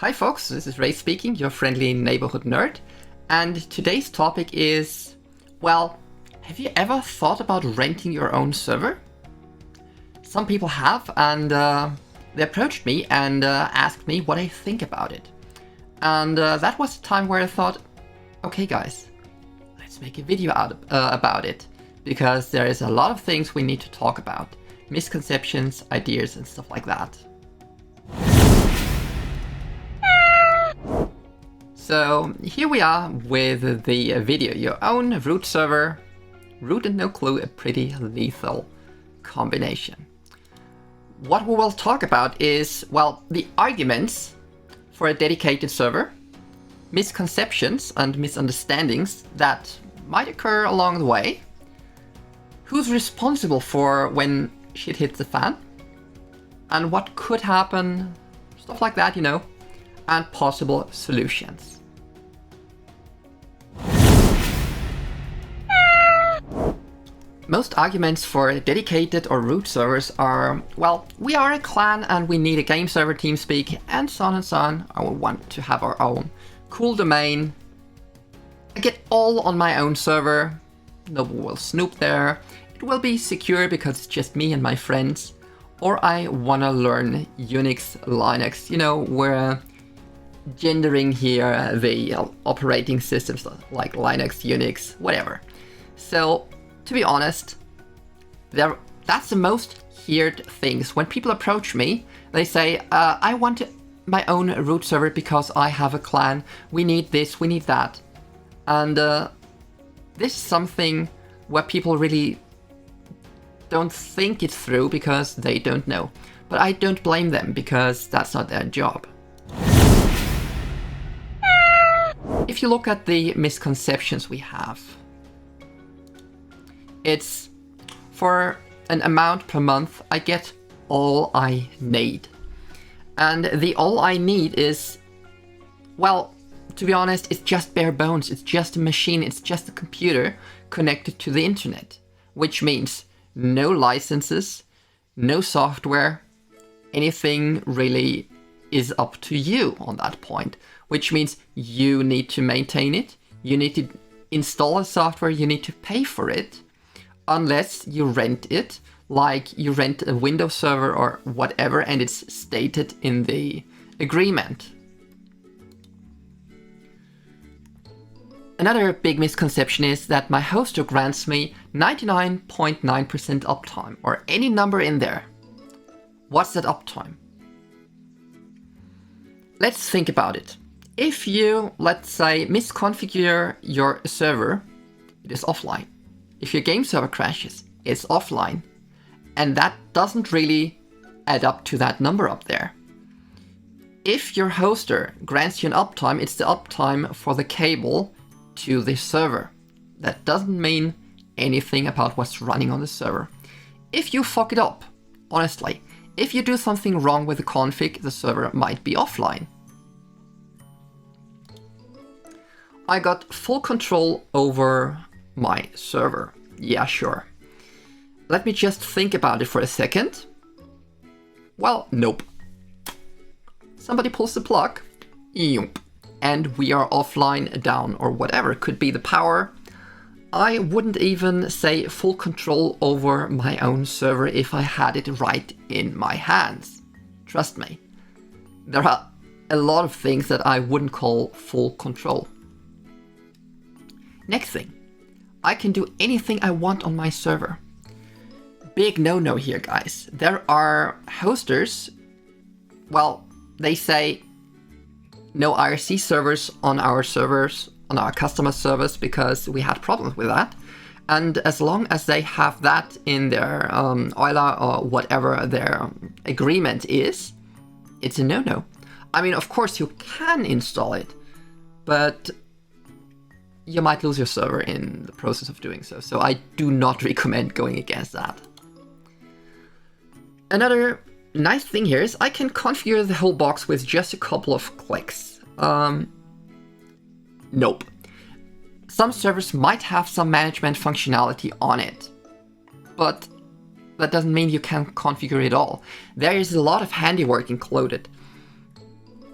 Hi folks, this is Ray speaking, your friendly neighborhood nerd, and today's topic is, well, have you ever thought about renting your own server? Some people have, and they approached me and asked me what I think about it. And that was the time where I thought, okay guys, let's make a video about it, because there is a lot of things we need to talk about. Misconceptions, ideas, and stuff like that. So here we are with the video, your own root server, root and no clue, a pretty lethal combination. What we will talk about is, well, the arguments for a dedicated server, misconceptions and misunderstandings that might occur along the way, who's responsible for when shit hits the fan, and what could happen, stuff like that, you know, and possible solutions. Most arguments for dedicated or root servers are, well, we are a clan and we need a game server TeamSpeak, and so on and so on. I will want to have our own cool domain. I get all on my own server. Nobody will snoop there. It will be secure because it's just me and my friends. Or I wanna learn Unix, Linux. You know, we're gendering here the operating systems like Linux, Unix, whatever. So, to be honest, that's the most heard things. When people approach me, they say, I want my own root server because I have a clan. We need this, we need that. And this is something where people really don't think it through because they don't know. But I don't blame them because that's not their job. If you look at the misconceptions we have, it's for an amount per month, I get all I need. And the all I need is, well, to be honest, it's just bare bones. It's just a machine. It's just a computer connected to the internet, which means no licenses, no software, anything really is up to you on that point, which means you need to maintain it. You need to install a software. You need to pay for it. Unless you rent it, like you rent a Windows server or whatever, and it's stated in the agreement. Another big misconception is that my hoster grants me 99.9% uptime, or any number in there. What's that uptime? Let's think about it. If you, let's say, misconfigure your server, it is offline. If your game server crashes, it's offline. And that doesn't really add up to that number up there. If your hoster grants you an uptime, it's the uptime for the cable to the server. That doesn't mean anything about what's running on the server. If you fuck it up, honestly, if you do something wrong with the config, the server might be offline. I got full control over my server. Yeah, sure. Let me just think about it for a second. Well, nope. Somebody pulls the plug, and we are offline, down, or whatever. It could be the power. I wouldn't even say full control over my own server if I had it right in my hands. Trust me. There are a lot of things that I wouldn't call full control. Next thing. I can do anything I want on my server. Big no-no here, guys. There are hosters, well, they say no IRC servers, on our customer servers, because we had problems with that. And as long as they have that in their EULA or whatever their agreement is, it's a no-no. I mean, of course you can install it, but you might lose your server in the process of doing so. So I do not recommend going against that. Another nice thing here is I can configure the whole box with just a couple of clicks. Nope. Some servers might have some management functionality on it, but that doesn't mean you can configure it all. There is a lot of handiwork included.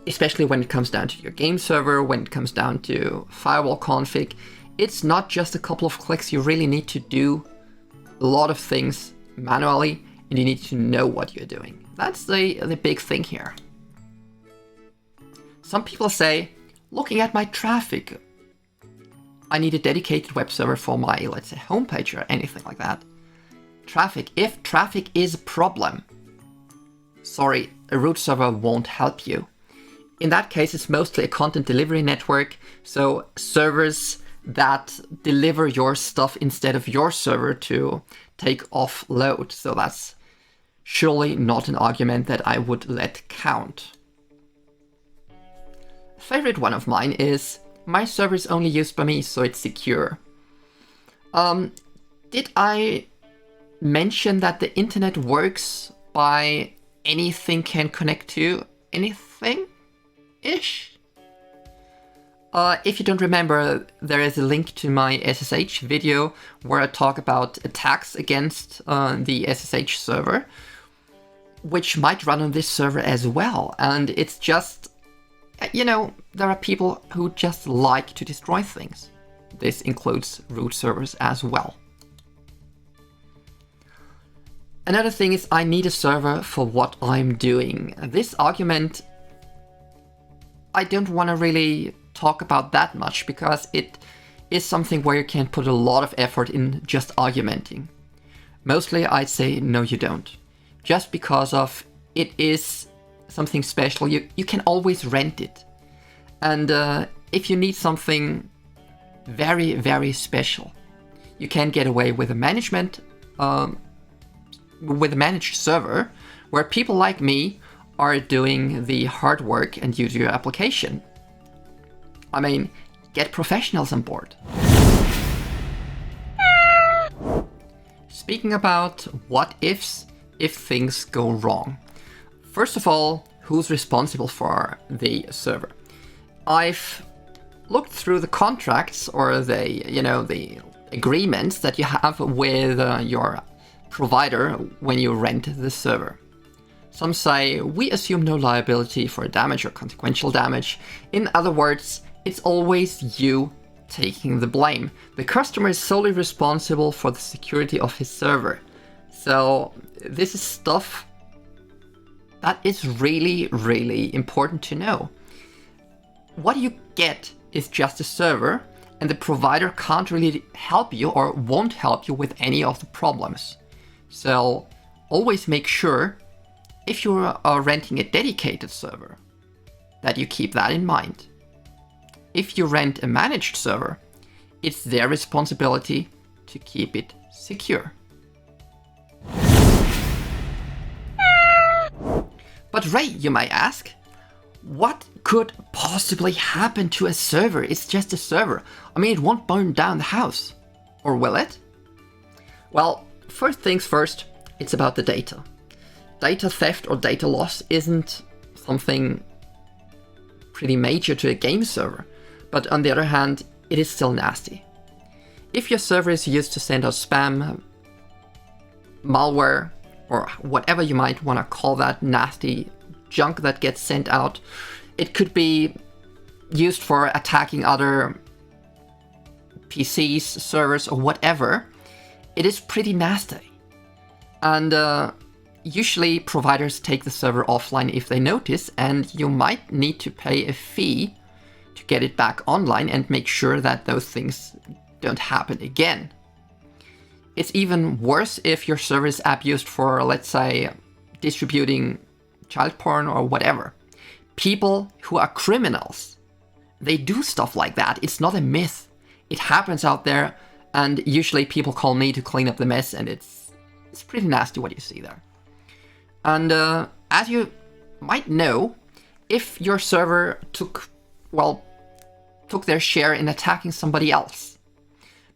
especially when it comes down to your game server, when it comes down to firewall config. It's not just a couple of clicks. You really need to do a lot of things manually, and you need to know what you're doing. That's the big thing here. Some people say, looking at my traffic, I need a dedicated web server for my, let's say, homepage or anything like that. Traffic. If traffic is a problem, sorry, a root server won't help you. In that case, it's mostly a content delivery network, so servers that deliver your stuff instead of your server to take offload. So that's surely not an argument that I would let count. A favorite one of mine is, my server is only used by me, so it's secure. Did I mention that the internet works by anything can connect to anything-ish? If you don't remember, there is a link to my SSH video where I talk about attacks against the SSH server, which might run on this server as well. And it's just, you know, there are people who just like to destroy things. This includes root servers as well. Another thing is, I need a server for what I'm doing. This argument, I don't want to really talk about that much, because it is something where you can put a lot of effort in just argumenting. Mostly I'd say no, you don't. Just because of it is something special, you can always rent it. And if you need something very, very special, you can get away with a managed server where people like me are doing the hard work and use your application. I mean, get professionals on board. Speaking about what ifs, if things go wrong. First of all, who's responsible for the server? I've looked through the contracts or the agreements that you have with your provider when you rent the server. Some say, we assume no liability for damage or consequential damage. In other words, it's always you taking the blame. The customer is solely responsible for the security of his server. So this is stuff that is really, really important to know. What you get is just a server, and the provider can't really help you or won't help you with any of the problems. So always make sure, if you are renting a dedicated server, that you keep that in mind. If you rent a managed server, it's their responsibility to keep it secure. But Ray, you might ask, what could possibly happen to a server? It's just a server. I mean, it won't burn down the house. Or will it? Well, first things first, it's about the data. Data theft or data loss isn't something pretty major to a game server, but on the other hand, it is still nasty. If your server is used to send out spam, malware, or whatever you might want to call that nasty junk that gets sent out, it could be used for attacking other PCs, servers, or whatever. It is pretty nasty. And usually providers take the server offline if they notice, and you might need to pay a fee to get it back online and make sure that those things don't happen again. It's even worse if your server is abused for, let's say, distributing child porn or whatever. People who are criminals, they do stuff like that. It's not a myth. It happens out there, and usually people call me to clean up the mess, and it's pretty nasty what you see there. And as you might know, if your server took their share in attacking somebody else,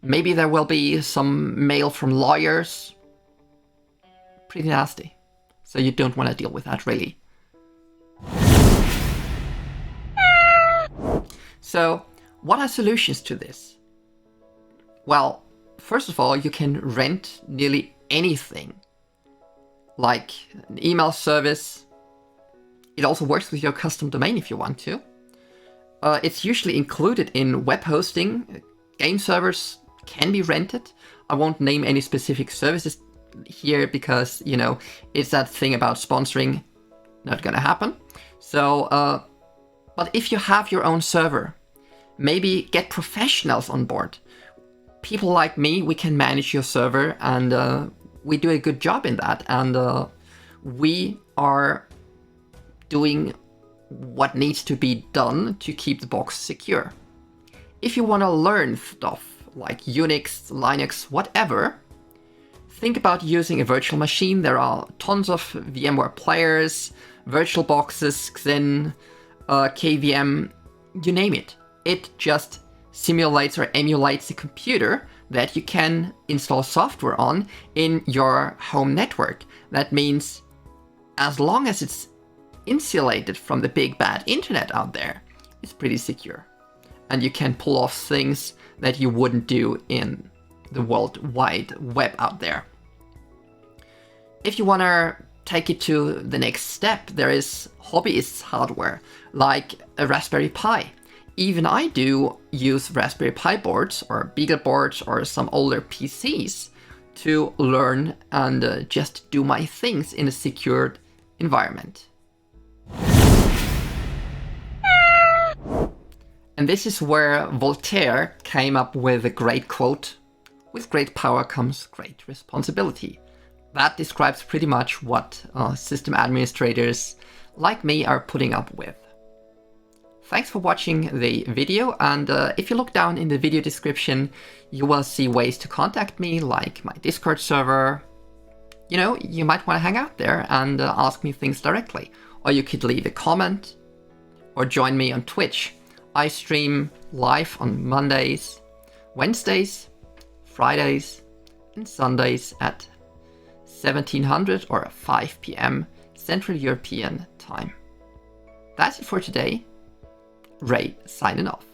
maybe there will be some mail from lawyers. Pretty nasty. So you don't want to deal with that, really. So, what are solutions to this? Well, first of all, you can rent nearly anything, like an email service, It also works with your custom domain if you want to. It's usually included in web hosting. Game servers can be rented. I won't name any specific services here because, you know, it's that thing about sponsoring. Not gonna happen. So, but if you have your own server, maybe get professionals on board. People like me, we can manage your server, and we do a good job in that. And we are doing what needs to be done to keep the box secure. If you want to learn stuff like Unix, Linux, whatever, think about using a virtual machine. There are tons of VMware players, virtual boxes, Xen, KVM, you name it. It just simulates or emulates a computer that you can install software on in your home network. That means as long as it's insulated from the big bad internet out there, it's pretty secure. And you can pull off things that you wouldn't do in the World Wide Web out there. If you want to take it to the next step, there is hobbyist hardware, like a Raspberry Pi. Even I do use Raspberry Pi boards or Beagle boards or some older PCs to learn and just do my things in a secured environment. And this is where Voltaire came up with a great quote, "With great power comes great responsibility." That describes pretty much what system administrators like me are putting up with. Thanks for watching the video, and if you look down in the video description, you will see ways to contact me, like my Discord server. You know, you might want to hang out there and ask me things directly. Or you could leave a comment, or join me on Twitch. I stream live on Mondays, Wednesdays, Fridays, and Sundays at 1700 or 5 p.m. Central European Time. That's it for today. Ray signing off.